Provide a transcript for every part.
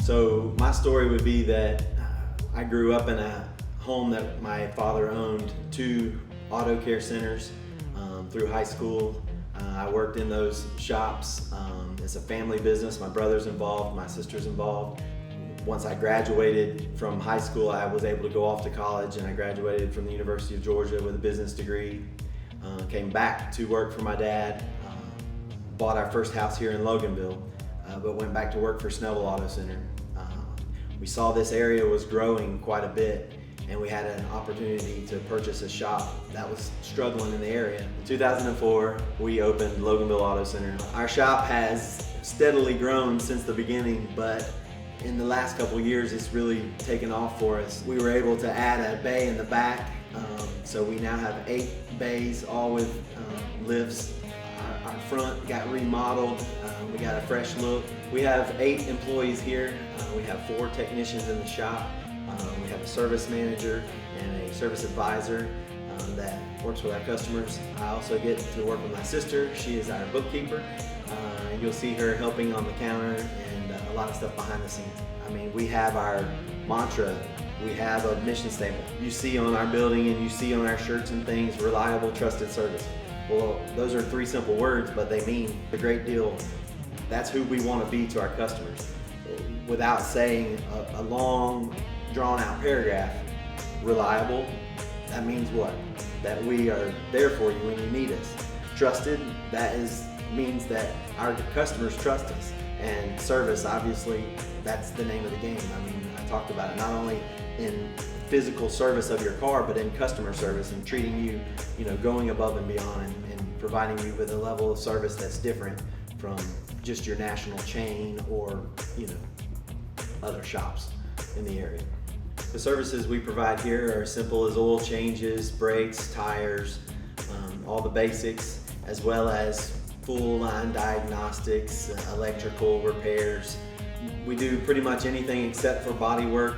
So my story would be that I grew up in a home that my father owned 2 auto care centers through high school. I worked in those shops. It's a family business. My brother's involved, my sister's involved. Once I graduated from high school, I was able to go off to college, and I graduated from the University of Georgia with a business degree. Came back to work for my dad, bought our first house here in Loganville, but went back to work for Loganville Auto Center. We saw this area was growing quite a bit, and we had an opportunity to purchase a shop that was struggling in the area. In 2004, we opened Loganville Auto Center. Our shop has steadily grown since the beginning, but in the last couple of years, it's really taken off for us. We were able to add a bay in the back, so we now have 8 bays, all with lifts. Our front got remodeled. We got a fresh look. We have 8 employees here. We have 4 technicians in the shop. We have a service manager and a service advisor that works with our customers. I also get to work with my sister. She is our bookkeeper. You'll see her helping on the counter and a lot of stuff behind the scenes. I mean, we have our mantra. We have a mission statement. You see on our building and you see on our shirts and things, reliable, trusted service. Well, those are 3 simple words, but they mean a great deal. That's who we want to be to our customers. Without saying a long, drawn-out paragraph, reliable, that means what? That we are there for you when you need us. Trusted, means that our customers trust us. And service, obviously, that's the name of the game. I mean, I talked about it not only in physical service of your car, but in customer service and treating you, going above and beyond and providing you with a level of service that's different from just your national chain or, other shops in the area. The services we provide here are as simple as oil changes, brakes, tires, all the basics, as well as full line diagnostics, electrical repairs. We do pretty much anything except for body work.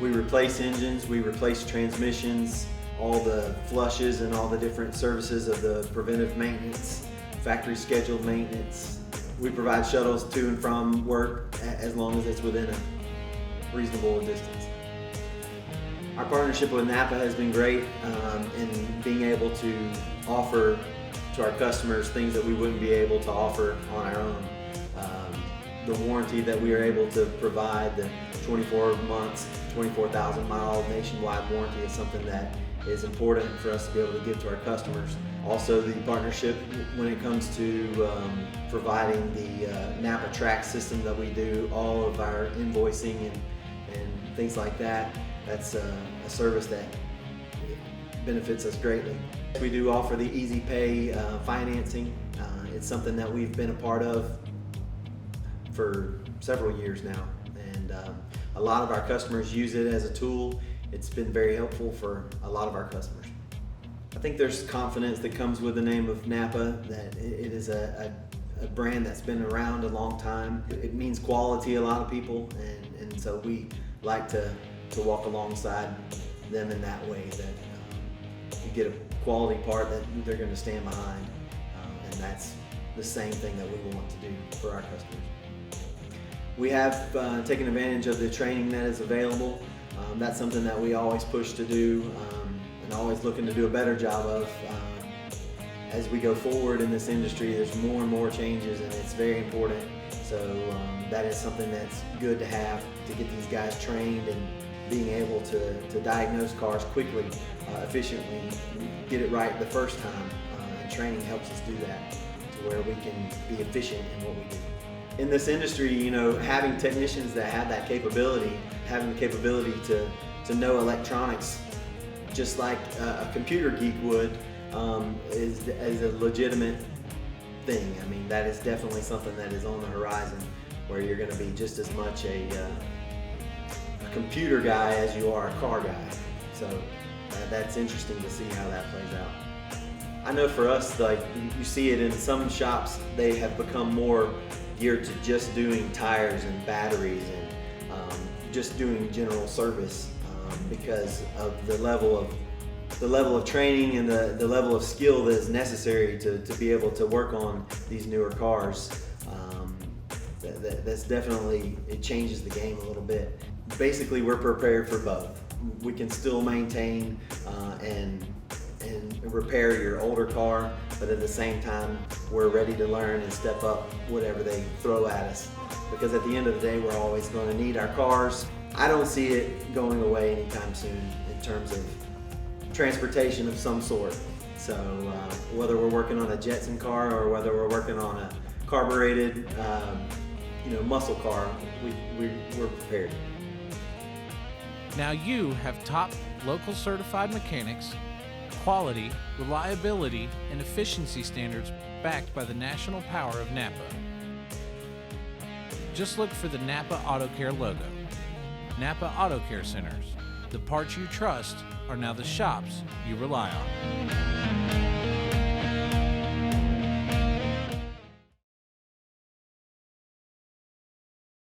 We replace engines, we replace transmissions, all the flushes and all the different services of the preventive maintenance, factory scheduled maintenance. We provide shuttles to and from work as long as it's within a reasonable distance. Our partnership with NAPA has been great in being able to offer to our customers things that we wouldn't be able to offer on our own. The warranty that we are able to provide, the 24 months, 24,000 mile nationwide warranty, is something that is important for us to be able to give to our customers. Also, the partnership when it comes to providing the NAPA track system that we do, all of our invoicing and things like that. That's a service that benefits us greatly. We do offer the easy pay financing. It's something that we've been a part of for several years now, and a lot of our customers use it as a tool. It's been very helpful for a lot of our customers. I think there's confidence that comes with the name of NAPA, that it is a brand that's been around a long time. It means quality to a lot of people, and so we like to walk alongside them in that way, that you get a quality part that they're going to stand behind, and that's the same thing that we want to do for our customers. We have taken advantage of the training that is available. That's something that we always push to do and always looking to do a better job of. As we go forward in this industry, there's more and more changes, and it's very important. So that is something that's good to have, to get these guys trained and being able to diagnose cars quickly, efficiently, get it right the first time. And training helps us do that, to where we can be efficient in what we do. In this industry, having technicians that have that capability, having the capability to know electronics just like a computer geek would, is a legitimate thing. I mean, that is definitely something that is on the horizon, where you're going to be just as much a computer guy as you are a car guy. So that's interesting to see how that plays out. I know for us, like, you see it in some shops, they have become more geared to just doing tires and batteries and just doing general service because of the level of training and the level of skill that is necessary to be able to work on these newer cars. that's definitely, it changes the game a little bit. Basically, we're prepared for both. We can still maintain and repair your older car, but at the same time, we're ready to learn and step up whatever they throw at us. Because at the end of the day, we're always going to need our cars. I don't see it going away anytime soon in terms of transportation of some sort. So whether we're working on a Jetson car or whether we're working on a carbureted, muscle car, we're prepared. Now you have top local certified mechanics, quality, reliability, and efficiency standards backed by the national power of NAPA. Just look for the NAPA AutoCare logo. NAPA AutoCare Centers. The parts you trust are now the shops you rely on.